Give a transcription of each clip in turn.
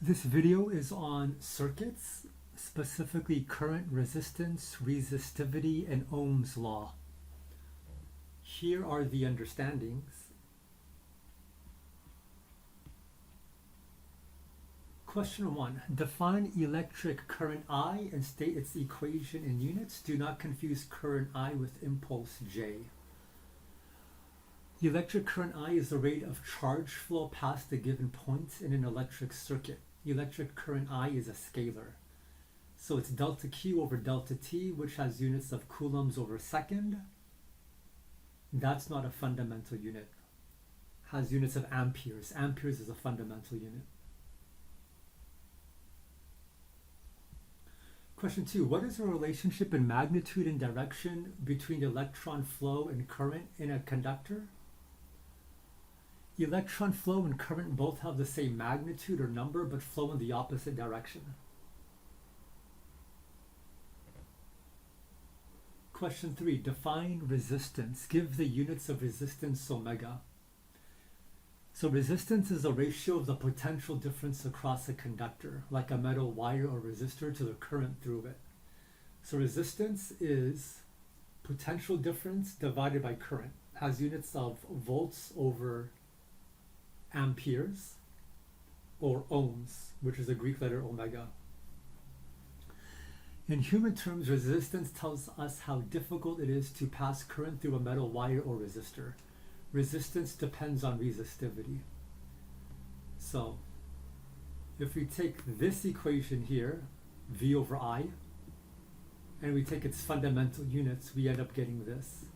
This video is on circuits, specifically current resistance, resistivity, and Ohm's law. Here are the understandings. Question 1. Define electric current I and state its equation in units. Do not confuse current I with impulse J. The electric current I is the rate of charge flow past a given point in an electric circuit. Electric current I is a scalar. So it's delta Q over delta T, which has units of coulombs over second. That's not a fundamental unit. Has units of amperes. Amperes is a fundamental unit. Question 2. What is the relationship in magnitude and direction between electron flow and current in a conductor? Electron flow and current both have the same magnitude or number, but flow in the opposite direction. Question 3. Define resistance. Give the units of resistance omega. So resistance is the ratio of the potential difference across a conductor, like a metal wire or resistor, to the current through it. So resistance is potential difference divided by current. Has units of volts over amperes, or ohms, which is the Greek letter omega. In human terms, resistance tells us how difficult it is to pass current through a metal wire or resistor. Resistance depends on resistivity. So, if we take this equation here, V over I, and we take its fundamental units, we end up getting this.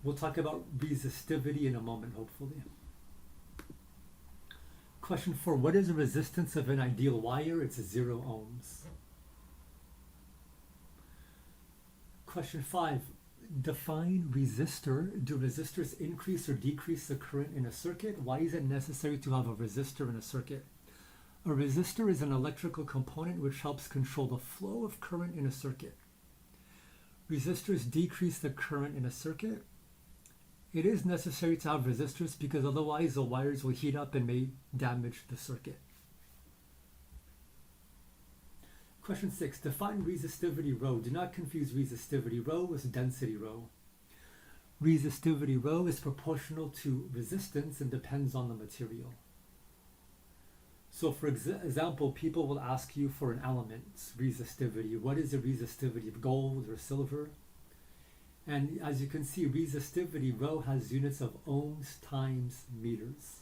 We'll talk about resistivity in a moment, hopefully. Question 4. What is the resistance of an ideal wire? It's 0 ohms. Question 5. Define resistor. Do resistors increase or decrease the current in a circuit? Why is it necessary to have a resistor in a circuit? A resistor is an electrical component which helps control the flow of current in a circuit. Resistors decrease the current in a circuit. It is necessary to have resistors because otherwise the wires will heat up and may damage the circuit. Question 6. Define resistivity rho. Do not confuse resistivity rho with density rho. Resistivity rho is proportional to resistance and depends on the material. So for example, people will ask you for an element's resistivity. What is the resistivity of gold or silver? And as you can see, resistivity rho has units of ohms times meters.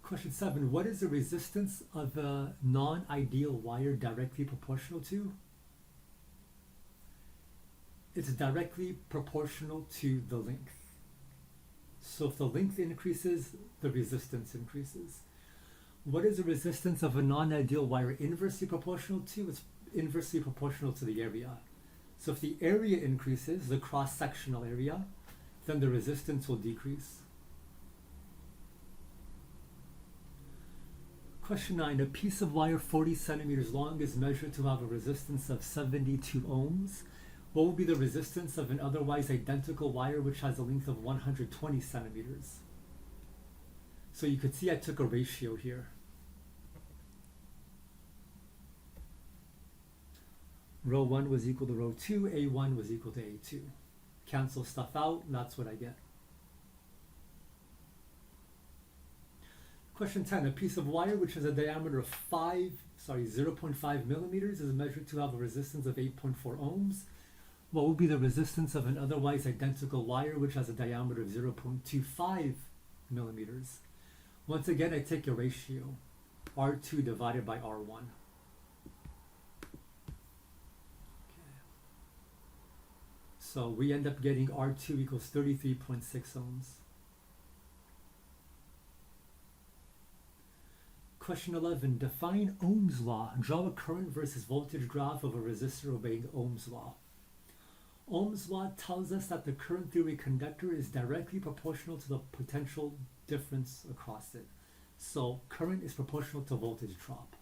Question 7. What is the resistance of a non-ideal wire directly proportional to? It's directly proportional to the length. So if the length increases, the resistance increases. What is the resistance of a non-ideal wire inversely proportional to? It's inversely proportional to the area. So if the area increases, the cross-sectional area, then the resistance will decrease. Question 9. A piece of wire 40 centimeters long is measured to have a resistance of 72 ohms. What will be the resistance of an otherwise identical wire which has a length of 120 centimeters? So you could see I took a ratio here. Rho 1 was equal to rho 2, A1 was equal to A2. Cancel stuff out, and that's what I get. Question 10. A piece of wire which has a diameter of 0.5 millimeters is measured to have a resistance of 8.4 ohms. What would be the resistance of an otherwise identical wire which has a diameter of 0.25 millimeters? Once again, I take a ratio, R2 divided by R1. So we end up getting R2 equals 33.6 ohms. Question 11. Define Ohm's law. Draw a current versus voltage graph of a resistor obeying Ohm's law. Ohm's law tells us that the current through a conductor is directly proportional to the potential difference across it. So current is proportional to voltage drop.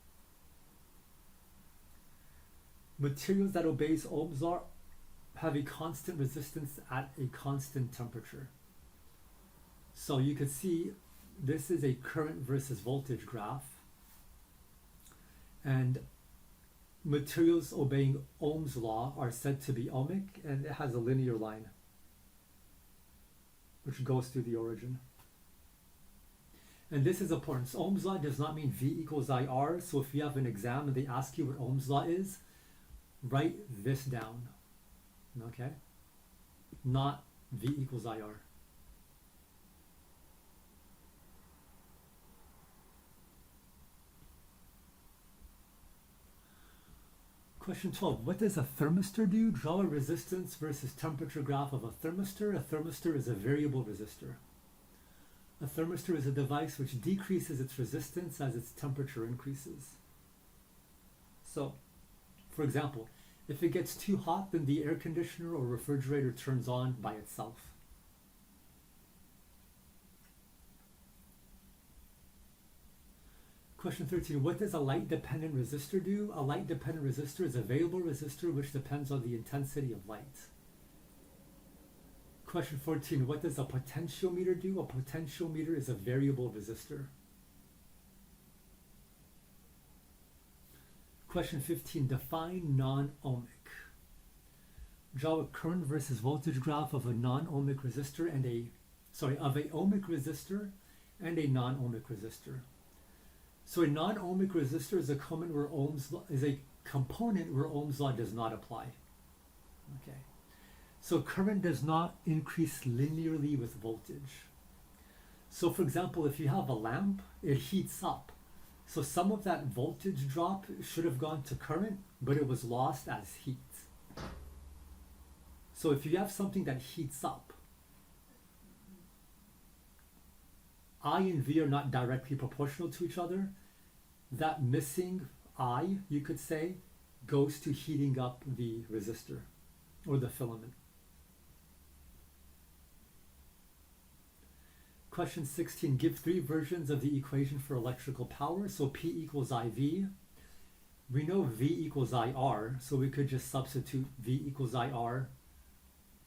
Materials that obeys Ohm's law have a constant resistance at a constant temperature. So you could see this is a current versus voltage graph, and materials obeying Ohm's law are said to be ohmic, and it has a linear line which goes through the origin. And this is important. So Ohm's law does not mean V equals IR. So if you have an exam and they ask you what Ohm's law is, write this down. Okay? Not V equals IR. Question 12. What does a thermistor do? Draw a resistance versus temperature graph of a thermistor. A thermistor is a variable resistor. A thermistor is a device which decreases its resistance as its temperature increases. So, for example, if it gets too hot, then the air conditioner or refrigerator turns on by itself. Question 13. What does a light-dependent resistor do? A light-dependent resistor is a variable resistor which depends on the intensity of light. Question 14. What does a potentiometer do? A potentiometer is a variable resistor. Question 15. Define non-ohmic. Draw a current versus voltage graph of a non-ohmic resistor and of a ohmic resistor and a non-ohmic resistor. So a non-ohmic resistor is a component where Ohm's law does not apply. Okay. So current does not increase linearly with voltage. So for example, if you have a lamp, it heats up. So some of that voltage drop should have gone to current, but it was lost as heat. So if you have something that heats up, I and V are not directly proportional to each other. That missing I, you could say, goes to heating up the resistor or the filament. Question 16, give 3 versions of the equation for electrical power. So P equals IV. We know V equals IR, so we could just substitute V equals IR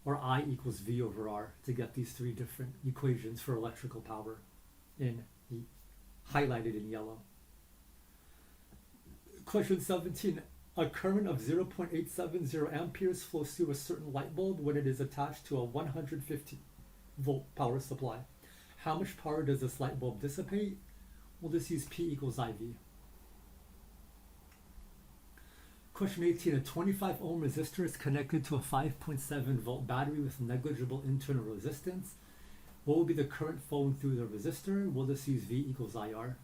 or I equals V over R to get these 3 different equations for electrical power highlighted in yellow. Question 17, a current of 0.870 amperes flows through a certain light bulb when it is attached to a 150 volt power supply. How much power does this light bulb dissipate? We'll just use P equals IV. Question 18, a 25 ohm resistor is connected to a 5.7 volt battery with negligible internal resistance. What will be the current flowing through the resistor? We'll just use V equals IR.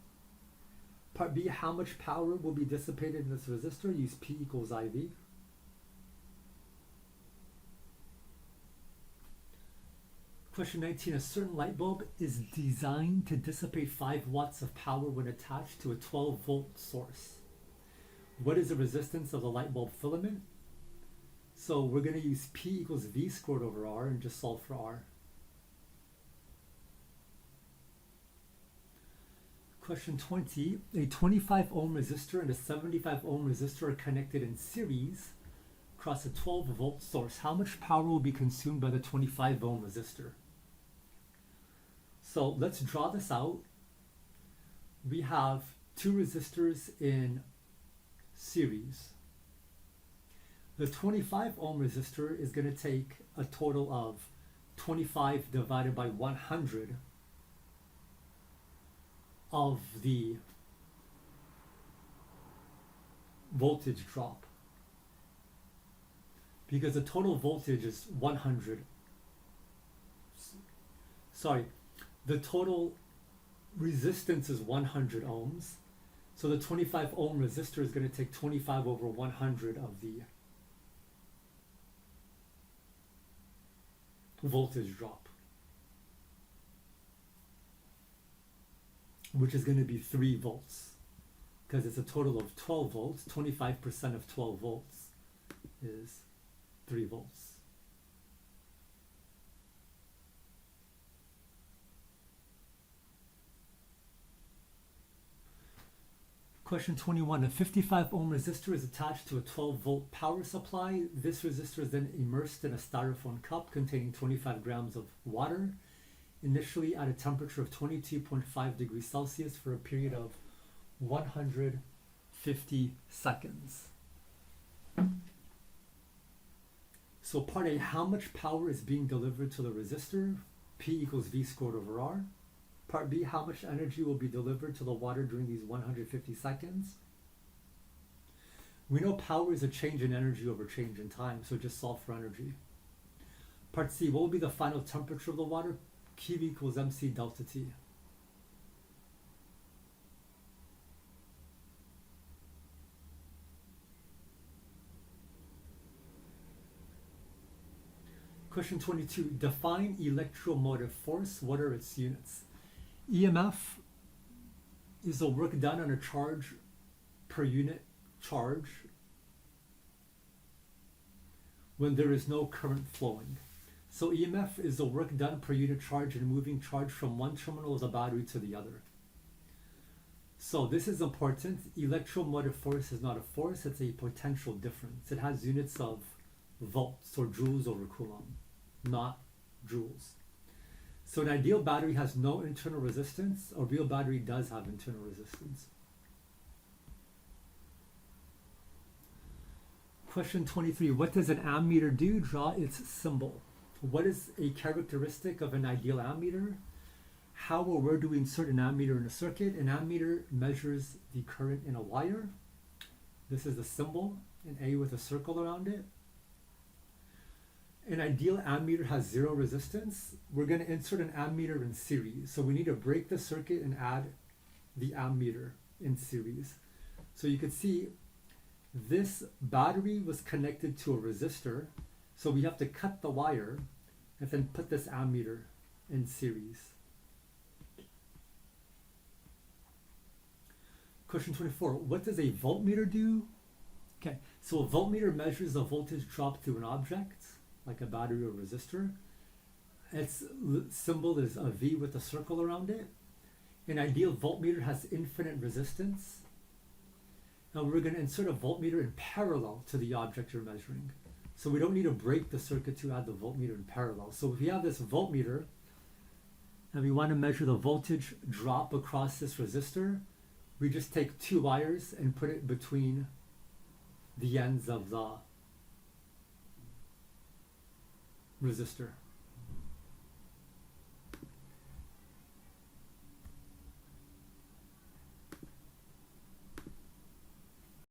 Part B, how much power will be dissipated in this resistor? Use P equals IV. Question 19, a certain light bulb is designed to dissipate 5 watts of power when attached to a 12 volt source. What is the resistance of the light bulb filament? So we're going to use P equals V squared over R and just solve for R. Question 20, a 25 ohm resistor and a 75 ohm resistor are connected in series across a 12 volt source. How much power will be consumed by the 25 ohm resistor? So let's draw this out. We have 2 resistors in series. The 25 ohm resistor is going to take a total of 25 divided by 100 of the voltage drop, because the total voltage is 100. Sorry, the total resistance is 100 ohms. So the 25 ohm resistor is going to take 25 over 100 of the voltage drop, which is going to be 3 volts, because it's a total of 12 volts. 25% of 12 volts is 3 volts. Question 21. A 55 ohm resistor is attached to a 12 volt power supply. This resistor is then immersed in a styrofoam cup containing 25 grams of water, initially at a temperature of 22.5 degrees Celsius for a period of 150 seconds. So part A, how much power is being delivered to the resistor? P equals V squared over R. Part B, how much energy will be delivered to the water during these 150 seconds? We know power is a change in energy over change in time, so just solve for energy. Part C, what will be the final temperature of the water? Q equals MC delta T. Question 22, define electromotive force. What are its units? EMF is the work done on a charge per unit charge when there is no current flowing. So EMF is the work done per unit charge in moving charge from one terminal of the battery to the other. So this is important. Electromotive force is not a force, it's a potential difference. It has units of volts or joules over coulomb, not joules. So an ideal battery has no internal resistance. A real battery does have internal resistance. Question 23. What does an ammeter do? Draw its symbol. What is a characteristic of an ideal ammeter? How or where do we insert an ammeter in a circuit? An ammeter measures the current in a wire. This is the symbol, an A with a circle around it. An ideal ammeter has zero resistance. We're going to insert an ammeter in series. So we need to break the circuit and add the ammeter in series. So you can see this battery was connected to a resistor. So we have to cut the wire and then put this ammeter in series. Question 24. What does a voltmeter do? Okay, so a voltmeter measures the voltage drop through an object, like a battery or resistor. Its symbol is a V with a circle around it. An ideal voltmeter has infinite resistance. Now we're going to insert a voltmeter in parallel to the object you're measuring. So we don't need to break the circuit to add the voltmeter in parallel. So if we have this voltmeter and we want to measure the voltage drop across this resistor, we just take two wires and put it between the ends of the resistor.